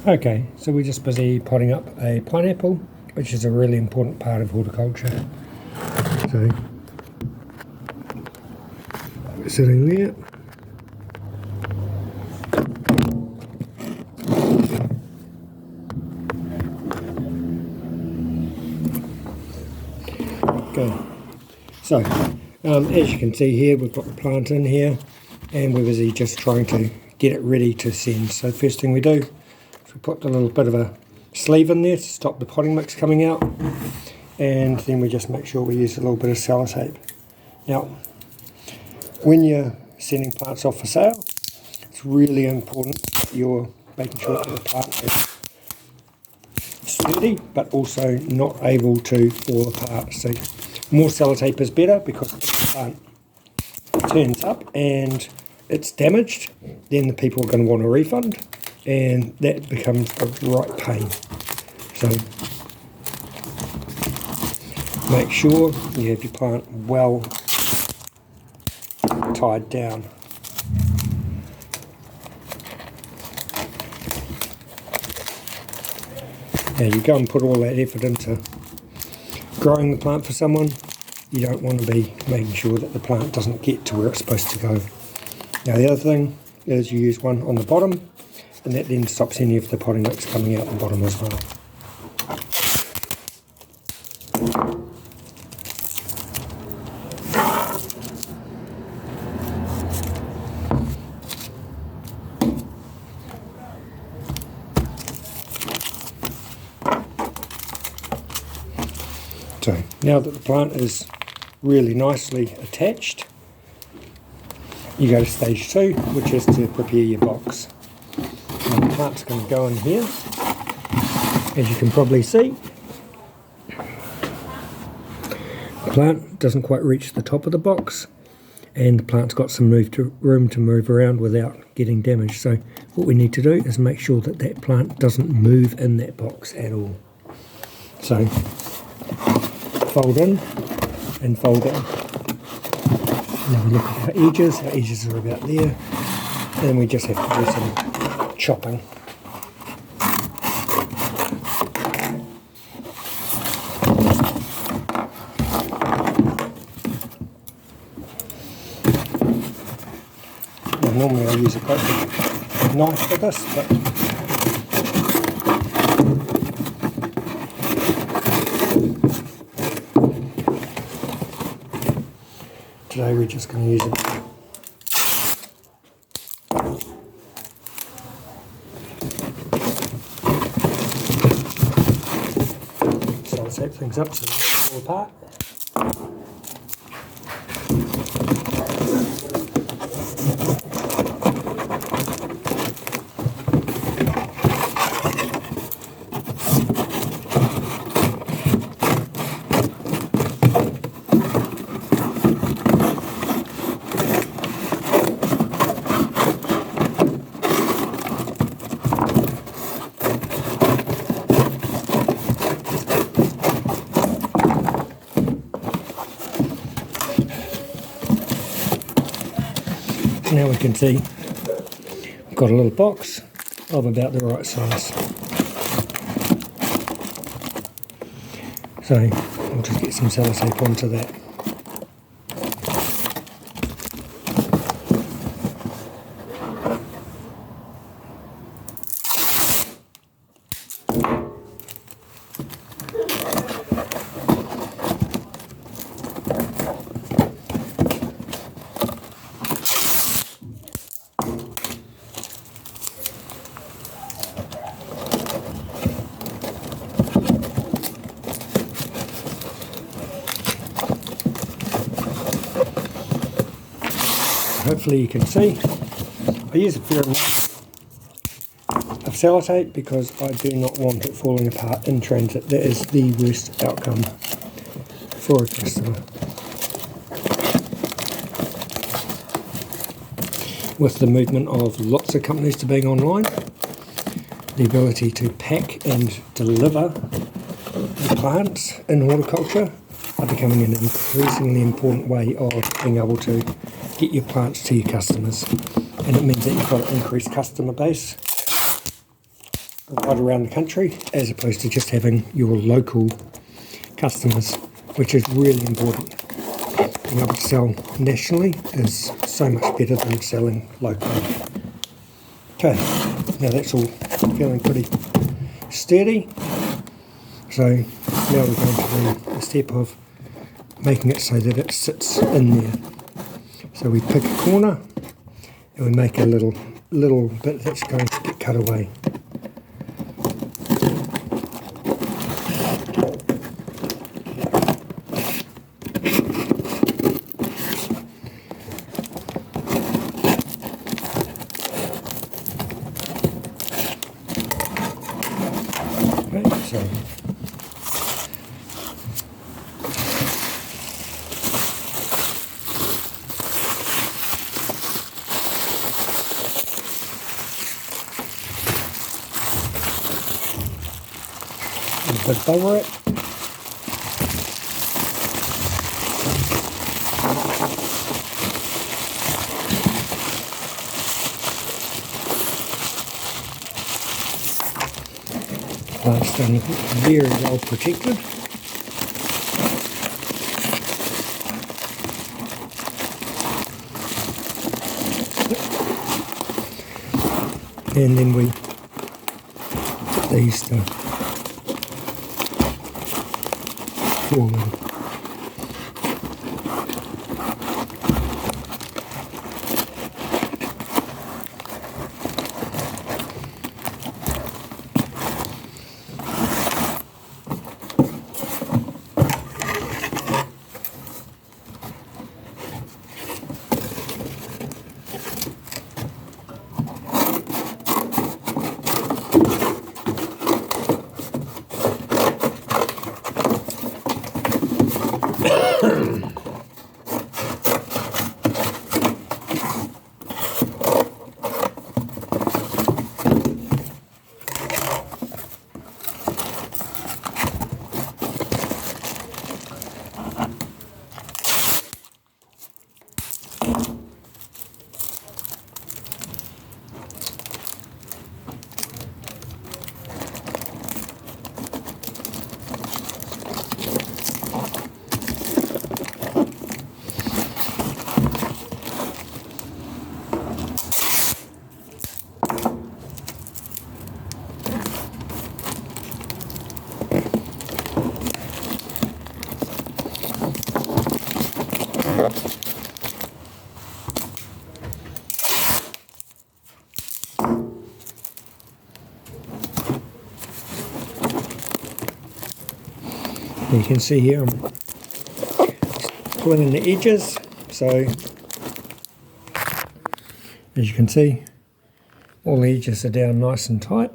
Okay, so we're just busy potting up a pineapple, which is a really important part of horticulture. So, we're sitting there. Okay, so as you can see here, we've got the plant in here, and we're busy just trying to get it ready to send. So first thing we do is we put a little bit of a sleeve in there to stop the potting mix coming out, and then we just make sure we use a little bit of sellotape. Now, when you're sending plants off for sale, it's really important that you're making sure that the plant is sturdy but also not able to fall apart. So more sellotape is better, because if the plant turns up and it's damaged, then the people are going to want a refund, and that becomes a right pain. So make sure you have your plant well tied down. Now you go and put all that effort into growing the plant for someone, you don't want to be making sure that the plant doesn't get to where it's supposed to go. Now the other thing is you use one on the bottom, and that then stops any of the potting mix coming out the bottom as well. So now that the plant is really nicely attached, you go to stage 2, which is to prepare your box. Now the plant's going to go in here. As you can probably see, the plant doesn't quite reach the top of the box, and the plant's got some room to move around without getting damaged. So what we need to do is make sure that that plant doesn't move in that box at all. So fold in and fold in. Now we look at our edges are about there, and we just have to do some chopping. Now normally I use a quite big knife for this, but today we're just going to use it. So let's set things up so they don't fall apart. Now we can see we've got a little box of about the right size. So we'll just get some sellotape onto that. Hopefully you can see, I use a fair amount of sellotape because I do not want it falling apart in transit. That is the worst outcome for a customer. With the movement of lots of companies to being online, the ability to pack and deliver the plants in horticulture are becoming an increasingly important way of being able to get your plants to your customers, and it means that you've got an increased customer base right around the country, as opposed to just having your local customers, which is really important. Being able to sell nationally is so much better than selling locally. Okay, now that's all feeling pretty sturdy. So now we're going to the step of making it so that it sits in there. So we pick a corner and we make a little bit that's going to get cut away. Okay, so a bit over it. Plant's done very well protected. And then we put these to form in. You can see here I'm pulling in the edges, so as you can see all the edges are down nice and tight.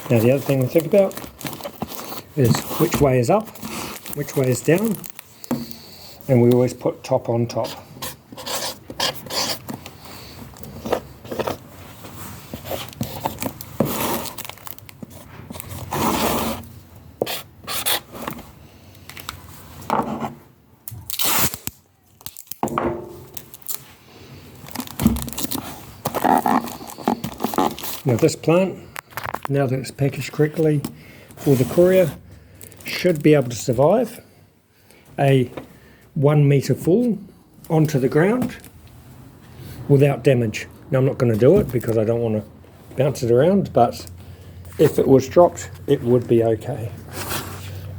Now the other thing to think about is which way is up, which way is down, and we always put top on top. Now this plant, now that it's packaged correctly for the courier, should be able to survive a 1 metre fall onto the ground without damage. Now I'm not going to do it because I don't want to bounce it around, but if it was dropped, it would be okay.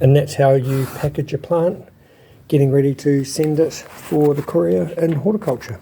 And that's how you package a plant, getting ready to send it for the courier in horticulture.